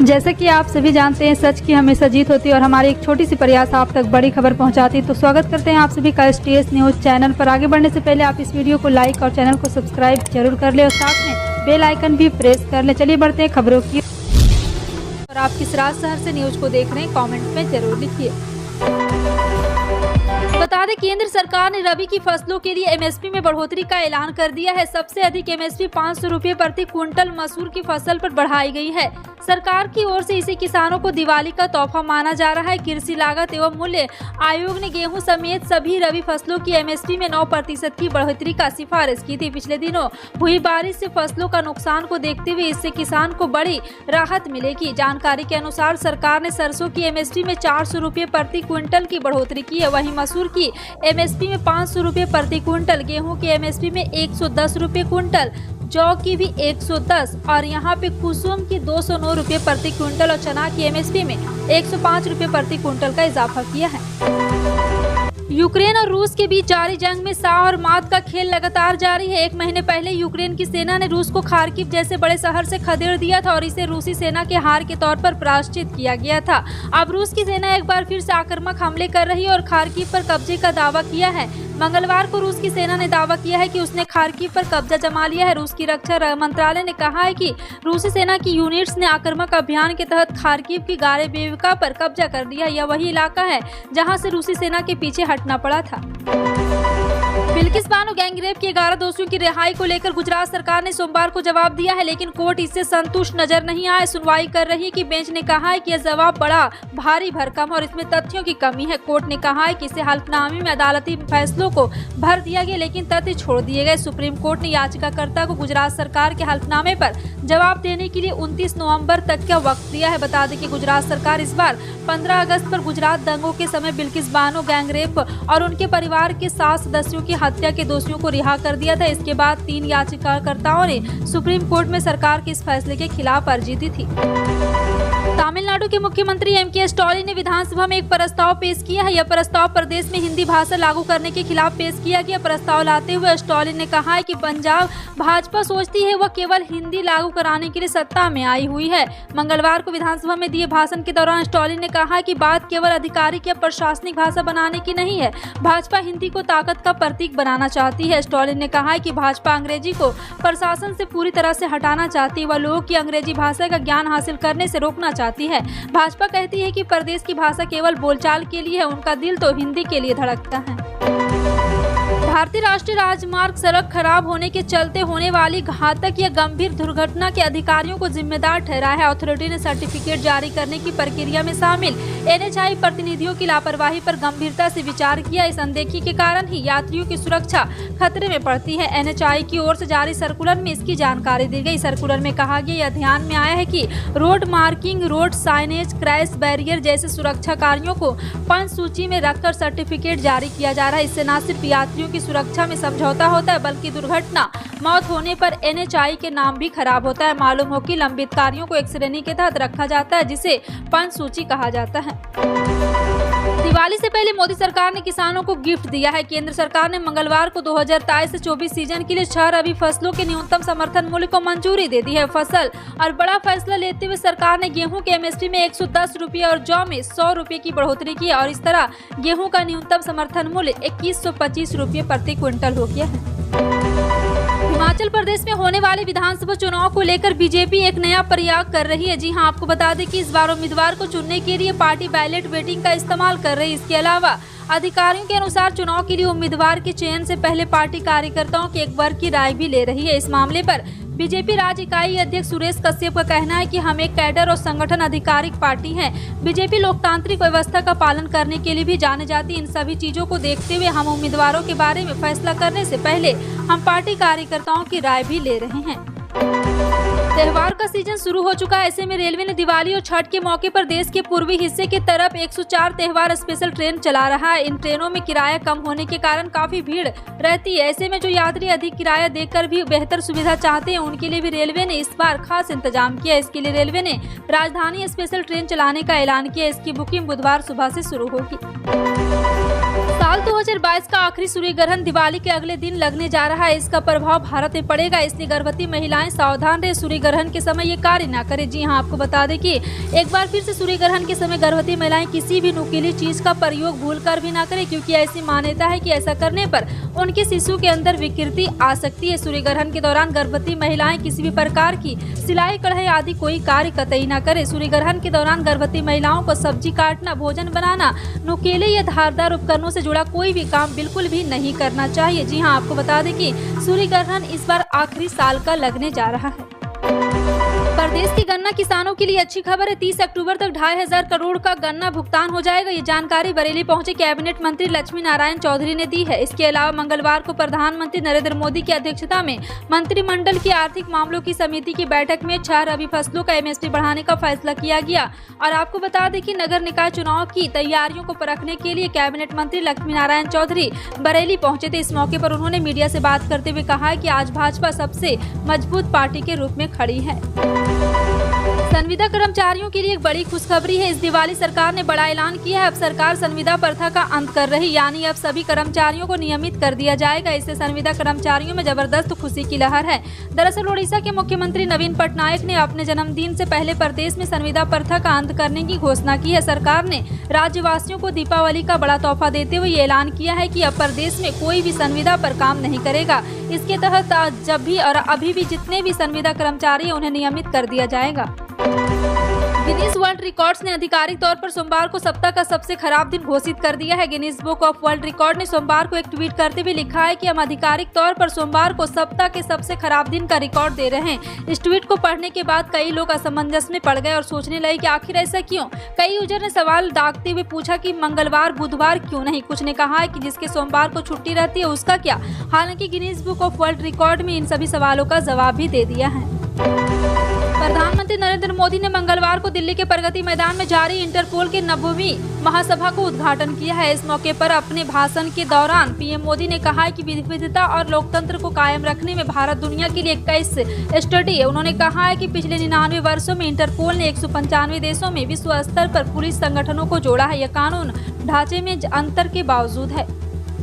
जैसा कि आप सभी जानते हैं, सच की हमेशा जीत होती है और हमारी एक छोटी सी प्रयास आप तक बड़ी खबर पहुंचाती है। तो स्वागत करते हैं आप सभी का STS न्यूज चैनल पर। आगे बढ़ने से पहले आप इस वीडियो को लाइक और चैनल को सब्सक्राइब जरूर कर ले और साथ में बेल आइकन भी प्रेस कर ले। चलिए बढ़ते हैं खबरों की और आप किस राज शहर से न्यूज को देख रहे हैं कमेंट में जरूर लिखिए। बता दें, केंद्र सरकार ने रबी की फसलों के लिए MSP में बढ़ोतरी का ऐलान कर दिया है। सबसे अधिक MSP 500 रुपये प्रति क्विंटल मसूर की फसल पर बढ़ाई गई है। सरकार की ओर से इसे किसानों को दिवाली का तोहफा माना जा रहा है। कृषि लागत एवं मूल्य आयोग ने गेहूं समेत सभी रबी फसलों की MSP में 9% की बढ़ोतरी का सिफारिश की थी। पिछले दिनों हुई बारिश से फसलों का नुकसान को देखते हुए इससे किसान को बड़ी राहत मिलेगी। जानकारी के अनुसार सरकार ने सरसों की MSP में 400 रुपये प्रति क्विंटल की बढ़ोतरी की है। वहीं मसूर की MSP में 500 रुपये प्रति क्विंटल, गेहूं की MSP में 110 रुपये क्विंटल, जौ की भी 110 और यहाँ पे कुसुम की 209 रुपये प्रति क्विंटल और चना की MSP में 105 रुपये प्रति क्विंटल का इजाफा किया है। यूक्रेन और रूस के बीच जारी जंग में सा और मात का खेल लगातार जारी है। एक महीने पहले यूक्रेन की सेना ने रूस को खार्किव जैसे बड़े शहर से खदेड़ दिया था और इसे रूसी सेना के हार के तौर पर प्रायश्चित किया गया था। अब रूस की सेना एक बार फिर से आक्रामक हमले कर रही है और खार्किव पर कब्जे का दावा किया है। मंगलवार को रूस की सेना ने दावा किया है कि उसने खार्किव पर कब्जा जमा लिया है। रूस की रक्षा मंत्रालय ने कहा है कि रूसी सेना की यूनिट्स ने आक्रामक अभियान के तहत खार्किव की गारेबेविका पर कब्जा कर लिया। यह वही इलाका है जहां से रूसी सेना के पीछे हटना पड़ा था। बिल्किस बानो गैंगरेप के 11 दोषियों की रिहाई को लेकर गुजरात सरकार ने सोमवार को जवाब दिया है, लेकिन कोर्ट इससे संतुष्ट नजर नहीं आए। सुनवाई कर रही कि बेंच ने कहा है कि यह जवाब बड़ा भारी भरकम और इसमें तथ्यों की कमी है। कोर्ट ने कहा है कि इसे हल्फनामे में अदालती फैसलों को भर दिया गया, लेकिन तथ्य छोड़ दिए गए। सुप्रीम कोर्ट ने याचिकाकर्ता को गुजरात सरकार के हल्फनामे पर जवाब देने के लिए 29 नवंबर तक का वक्त दिया है। बता दें कि गुजरात सरकार इस बार 15 अगस्त पर गुजरात दंगों के समय बिल्किस बानो गैंगरेप और उनके परिवार के 7 सदस्यों की हत्या के दोषियों को रिहा कर दिया था। इसके बाद 3 याचिकाकर्ताओं ने सुप्रीम कोर्ट में सरकार के इस फैसले के खिलाफ अर्जी दी थी। तमिलनाडु के मुख्यमंत्री MK स्टालिन ने विधानसभा में एक प्रस्ताव पेश किया है। यह प्रस्ताव प्रदेश में हिंदी भाषा लागू करने के खिलाफ पेश किया गया। प्रस्ताव लाते हुए स्टालिन ने कहा है कि पंजाब भाजपा सोचती है वह केवल हिंदी लागू कराने के लिए सत्ता में आई हुई है। मंगलवार को विधानसभा में दिए भाषण के दौरान स्टालिन ने कहा कि बात केवल आधिकारिक या प्रशासनिक भाषा बनाने की नहीं है। भाजपा हिंदी को ताकत का प्रतीक बनाना चाहती है। स्टालिन ने कहा कि भाजपा अंग्रेजी को प्रशासन से पूरी तरह से हटाना चाहती है। वह लोगों की अंग्रेजी भाषा का ज्ञान हासिल करने से रोकना चाहती है। भाजपा कहती है कि प्रदेश की भाषा केवल बोलचाल के लिए है, उनका दिल तो हिंदी के लिए धड़कता है। भारतीय राष्ट्रीय राजमार्ग सड़क खराब होने के चलते होने वाली घातक या गंभीर दुर्घटना के अधिकारियों को जिम्मेदार ठहराया है। अथॉरिटी ने सर्टिफिकेट जारी करने की प्रक्रिया में शामिल NHAI प्रतिनिधियों की लापरवाही पर गंभीरता से विचार किया। इस अनदेखी के कारण ही यात्रियों की सुरक्षा खतरे में पड़ती है। NHAI की ओर से जारी सर्कुलर में इसकी जानकारी दी गई। सर्कुलर में कहा गया, यह ध्यान में आया है कि road marking, road signage, crash barrier जैसे सुरक्षा कार्यों को पंच सूची में रखकर सर्टिफिकेट जारी किया जा रहा है। इससे न सिर्फ यात्रियों की सुरक्षा में समझौता होता है, बल्कि दुर्घटना मौत होने पर NHAI के नाम भी खराब होता है। मालूम हो कि लंबित कार्यों को एक श्रेणी के तहत रखा जाता है, जिसे पंच सूची कहा जाता है। दिवाली से पहले मोदी सरकार ने किसानों को गिफ्ट दिया है। केंद्र सरकार ने मंगलवार को 2023 से 24 सीजन के लिए 6 रबी फसलों के न्यूनतम समर्थन मूल्य को मंजूरी दे दी है। फसल और बड़ा फैसला लेते हुए सरकार ने गेहूं के MSP में 110 रुपये और जौ में 100 रुपये की बढ़ोतरी की और इस तरह गेहूं का न्यूनतम समर्थन मूल्य 2125 रुपये प्रति क्विंटल हो गया है। हिमाचल प्रदेश में होने वाले विधानसभा चुनाव को लेकर बीजेपी एक नया प्रयास कर रही है। जी हां, आपको बता दें कि इस बार उम्मीदवार को चुनने के लिए पार्टी बैलेट वेटिंग का इस्तेमाल कर रही है। इसके अलावा अधिकारियों के अनुसार चुनाव के लिए उम्मीदवार के चयन से पहले पार्टी कार्यकर्ताओं के एक वर्ग की राय भी ले रही है। इस मामले पर बीजेपी राज्य इकाई अध्यक्ष सुरेश कश्यप का कहना है कि हम एक कैडर और संगठन आधिकारिक पार्टी हैं। बीजेपी लोकतांत्रिक व्यवस्था का पालन करने के लिए भी जाने जाती। इन सभी चीजों को देखते हुए हम उम्मीदवारों के बारे में फैसला करने से पहले हम पार्टी कार्यकर्ताओं की राय भी ले रहे हैं। त्योहार का सीजन शुरू हो चुका है। ऐसे में रेलवे ने दिवाली और छठ के मौके पर देश के पूर्वी हिस्से की तरफ 104 त्योहार स्पेशल ट्रेन चला रहा है। इन ट्रेनों में किराया कम होने के कारण काफी भीड़ रहती है। ऐसे में जो यात्री अधिक किराया देकर भी बेहतर सुविधा चाहते हैं, उनके लिए भी रेलवे ने इस बार खास इंतजाम किया। इसके लिए रेलवे ने राजधानी स्पेशल ट्रेन चलाने का ऐलान किया। इसकी बुकिंग बुधवार सुबह से शुरू होगी। साल साल 2022 का आखिरी सूर्य ग्रहण दिवाली के अगले दिन लगने जा रहा है। इसका प्रभाव भारत में पड़ेगा, इसलिए गर्भवती महिलाएं सावधान रहे, सूर्य ग्रहण के समय ये कार्य न करें। जी हां, आपको बता दें कि एक बार फिर से सूर्य ग्रहण के समय गर्भवती महिलाएं किसी भी नुकीली चीज का प्रयोग भूलकर भी न करें, क्योंकि ऐसी मान्यता है कि ऐसा करने पर उनके शिशु के अंदर विकृति आ सकती है। सूर्य ग्रहण के दौरान गर्भवती महिलाएं किसी भी प्रकार की सिलाई, कढ़ाई आदि कोई कार्य कतई न करें। सूर्य ग्रहण के दौरान गर्भवती महिलाओं को सब्जी काटना, भोजन बनाना, नुकीले या धारदार उपकरणों से जुड़ा कोई भी काम बिल्कुल भी नहीं करना चाहिए। जी हां, आपको बता दें कि सूर्य ग्रहण इस बार आखिरी साल का लगने जा रहा है। प्रदेश के गन्ना किसानों के लिए अच्छी खबर है। 30 अक्टूबर तक 2500 करोड़ का गन्ना भुगतान हो जाएगा। ये जानकारी बरेली पहुंचे कैबिनेट मंत्री लक्ष्मी नारायण चौधरी ने दी है। इसके अलावा मंगलवार को प्रधानमंत्री नरेंद्र मोदी की अध्यक्षता में मंत्रिमंडल की आर्थिक मामलों की समिति की बैठक में 6 रबी फसलों का एमएसपी बढ़ाने का फैसला किया गया। और आपको बता दें कि नगर निकाय चुनाव की तैयारियों को परखने के लिए कैबिनेट मंत्री लक्ष्मी नारायण चौधरी बरेली पहुंचे थे। इस मौके पर उन्होंने मीडिया से बात करते हुए कहा है कि आज भाजपा सबसे मजबूत पार्टी के रूप में खड़ी है। संविदा कर्मचारियों के लिए एक बड़ी खुशखबरी है। इस दिवाली सरकार ने बड़ा ऐलान किया है। अब सरकार संविदा प्रथा का अंत कर रही, यानी अब सभी कर्मचारियों को नियमित कर दिया जाएगा। इससे संविदा कर्मचारियों में जबरदस्त खुशी की लहर है। दरअसल ओडिशा के मुख्यमंत्री नवीन पटनायक ने अपने जन्मदिन से पहले प्रदेश में संविदा प्रथा का अंत करने की घोषणा की है। सरकार ने राज्यवासियों को दीपावली का बड़ा तोहफा देते हुए ये ऐलान किया है कि अब प्रदेश में कोई भी संविदा पर काम नहीं करेगा। इसके तहत जब भी और अभी भी जितने भी संविदा कर्मचारी हैं उन्हें नियमित कर दिया जाएगा। गिनीज वर्ल्ड रिकॉर्ड्स ने आधिकारिक तौर पर सोमवार को सप्ताह का सबसे खराब दिन घोषित कर दिया है। Guinness book of world record ने सोमवार को एक ट्वीट करते हुए लिखा है कि हम आधिकारिक तौर पर सोमवार को सप्ताह के सबसे खराब दिन का रिकॉर्ड दे रहे हैं। इस ट्वीट को पढ़ने के बाद कई लोग असमंजस में पड़ गए और सोचने लगे कि आखिर ऐसा क्यों। कई यूजर ने सवाल दागते हुए पूछा कि मंगलवार बुधवार क्यों नहीं। कुछ ने कहा है कि जिसके सोमवार को छुट्टी रहती है उसका क्या। हालांकि Guinness book of world record में इन सभी सवालों का जवाब भी दे दिया है। प्रधानमंत्री नरेंद्र मोदी ने मंगलवार को दिल्ली के प्रगति मैदान में जारी इंटरपोल के 90वीं महासभा को उद्घाटन किया है। इस मौके पर अपने भाषण के दौरान पीएम मोदी ने कहा है कि विविधता और लोकतंत्र को कायम रखने में भारत दुनिया के लिए 21 स्टडी है। उन्होंने कहा है कि पिछले 99 वर्षों में इंटरपोल ने 195 देशों में विश्व स्तर पर पुलिस संगठनों को जोड़ा है। यह कानून ढांचे में अंतर के बावजूद है।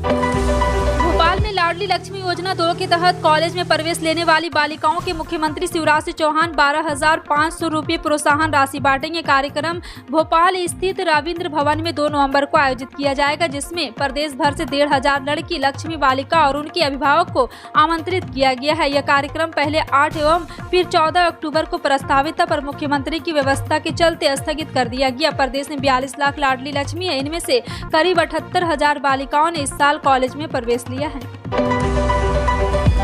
भोपाल में लाडली लक्ष्मी योजना 2 के तहत कॉलेज में प्रवेश लेने वाली बालिकाओं के मुख्यमंत्री शिवराज सिंह चौहान 12,500 रुपये प्रोत्साहन राशि बांटेंगे। कार्यक्रम भोपाल स्थित रविंद्र भवन में 2 नवंबर को आयोजित किया जाएगा, जिसमें प्रदेश भर से 1,500 लड़की लक्ष्मी बालिका और उनके अभिभावक को आमंत्रित किया गया है। यह कार्यक्रम पहले 8 एवं फिर 14 अक्टूबर को प्रस्तावित था, पर मुख्यमंत्री की व्यवस्था के चलते स्थगित कर दिया गया। प्रदेश में 42 लाख लाडली लक्ष्मी है। इनमें से करीब 78,000 बालिकाओं ने इस साल कॉलेज में प्रवेश लिया है।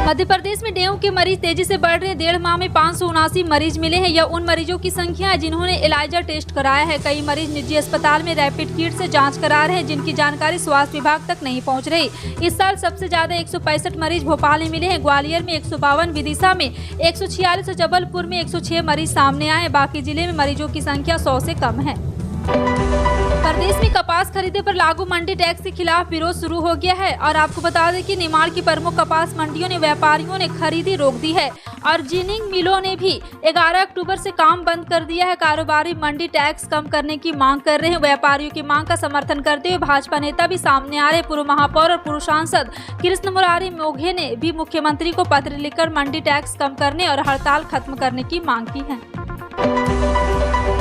मध्य प्रदेश में डेंगू के मरीज तेजी से बढ़ रहे हैं। 1.5 माह में 579 मरीज मिले हैं। यह उन मरीजों की संख्या है जिन्होंने एलाइजा टेस्ट कराया है। कई मरीज निजी अस्पताल में रैपिड किट से जांच करा रहे हैं, जिनकी जानकारी स्वास्थ्य विभाग तक नहीं पहुंच रही। इस साल सबसे ज्यादा 165 मरीज भोपाल में मिले हैं। ग्वालियर में 152, विदिशा में 146 और जबलपुर में 106 मरीज सामने आए। बाकी जिले में मरीजों की संख्या 100 से कम है। प्रदेश में कपास खरीदे पर लागू मंडी टैक्स के खिलाफ विरोध शुरू हो गया है। और आपको बता दें कि निमाड़ की प्रमुख कपास मंडियों ने व्यापारियों ने खरीदी रोक दी है और जिनिंग मिलों ने भी 11 अक्टूबर से काम बंद कर दिया है। कारोबारी मंडी टैक्स कम करने की मांग कर रहे हैं। व्यापारियों की मांग का समर्थन करते हुए भाजपा नेता भी सामने आ रहे। पूर्व महापौर और पूर्व सांसद कृष्ण मुरारी मोघे ने भी मुख्यमंत्री को पत्र लिखकर मंडी टैक्स कम करने और हड़ताल खत्म करने की मांग की है।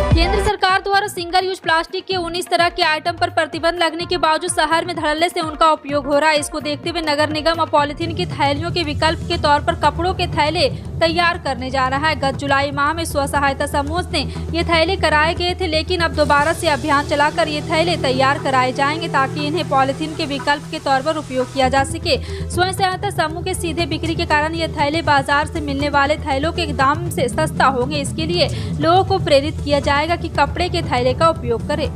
केंद्र सरकार द्वारा सिंगल यूज प्लास्टिक के 19 तरह के आइटम पर प्रतिबंध लगने के बावजूद शहर में धड़ल्ले से उनका उपयोग हो रहा है। इसको देखते हुए नगर निगम और पॉलिथीन की थैलियों के विकल्प के तौर पर कपड़ों के थैले तैयार करने जा रहा है। गत जुलाई माह में स्व सहायता समूह ने ये थैले कराए गए थे, लेकिन अब दोबारा से अभियान चलाकर ये थैले तैयार कराए जाएंगे ताकि इन्हें पॉलिथीन के विकल्प के तौर पर उपयोग किया जा सके। स्वयं सहायता समूह के सीधे बिक्री के कारण ये थैले बाजार से मिलने वाले थैलों के दाम से सस्ता होंगे। इसके लिए लोगों को प्रेरित किया जाएगा कि कपड़े के थैले का उपयोग करें।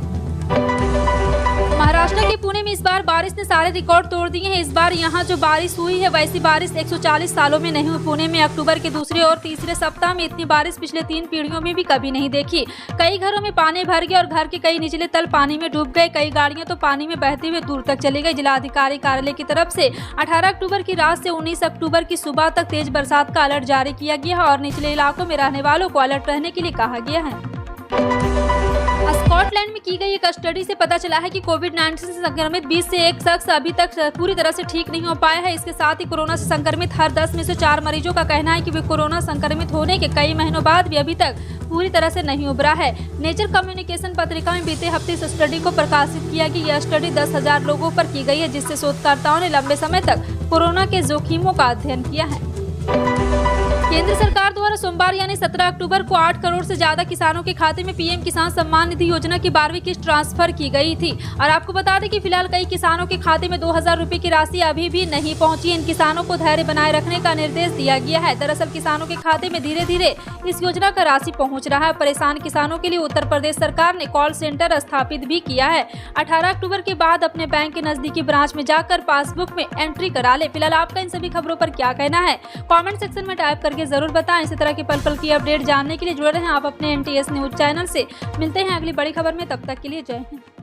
महाराष्ट्र के पुणे में इस बार बारिश ने सारे रिकॉर्ड तोड़ दिए हैं। इस बार यहाँ जो बारिश हुई है वैसी बारिश 140 सालों में नहीं हुई। पुणे में अक्टूबर के दूसरे और तीसरे सप्ताह में इतनी बारिश पिछले 3 पीढ़ियों में भी कभी नहीं देखी। कई घरों में पानी भर गया और घर के कई निचले तल पानी में डूब गए। कई गाड़ियां तो पानी में बहते हुए दूर तक चली गई। जिलाधिकारी कार्यालय की तरफ से 18 अक्टूबर की रात से 19 अक्टूबर की सुबह तक तेज बरसात का अलर्ट जारी किया गया है और निचले इलाकों में रहने वालों को अलर्ट रहने के लिए कहा गया है। स्कॉटलैंड में की गई एक स्टडी से पता चला है कि कोविड-19 से संक्रमित 20 से एक शख्स अभी तक पूरी तरह से ठीक नहीं हो पाया है। इसके साथ ही कोरोना से संक्रमित हर 10 में से 4 मरीजों का कहना है कि वे कोरोना संक्रमित होने के कई महीनों बाद भी अभी तक पूरी तरह से नहीं उभरा है। नेचर कम्युनिकेशन पत्रिका में बीते हफ्ते इस स्टडी को प्रकाशित किया कि यह स्टडी 10,000 लोगों पर की गई है, जिससे शोधकर्ताओं ने लंबे समय तक कोरोना के जोखिमों का अध्ययन किया है। केंद्र सरकार द्वारा सोमवार यानी 17 अक्टूबर को 8 करोड़ से ज्यादा किसानों के खाते में पीएम किसान सम्मान निधि योजना की 12वीं किस्त ट्रांसफर की गई थी। और आपको बता दें कि फिलहाल कई किसानों के खाते में 2,000 रुपए की राशि अभी भी नहीं पहुंची। इन किसानों को धैर्य बनाए रखने का निर्देश दिया गया है। दरअसल किसानों के खाते में धीरे धीरे इस योजना का राशि पहुँच रहा है। परेशान किसानों के लिए उत्तर प्रदेश सरकार ने कॉल सेंटर स्थापित भी किया है। 18 अक्टूबर के बाद अपने बैंक के नजदीकी ब्रांच में जाकर पासबुक में एंट्री करा ले। फिलहाल आपका इन सभी खबरों पर क्या कहना है, कमेंट सेक्शन में टाइप करके जरूर बताएं। इसी तरह के पल पल की अपडेट जानने के लिए जुड़े रहें आप अपने NTS न्यूज चैनल से। मिलते हैं अगली बड़ी खबर में, तब तक के लिए जय हिंद।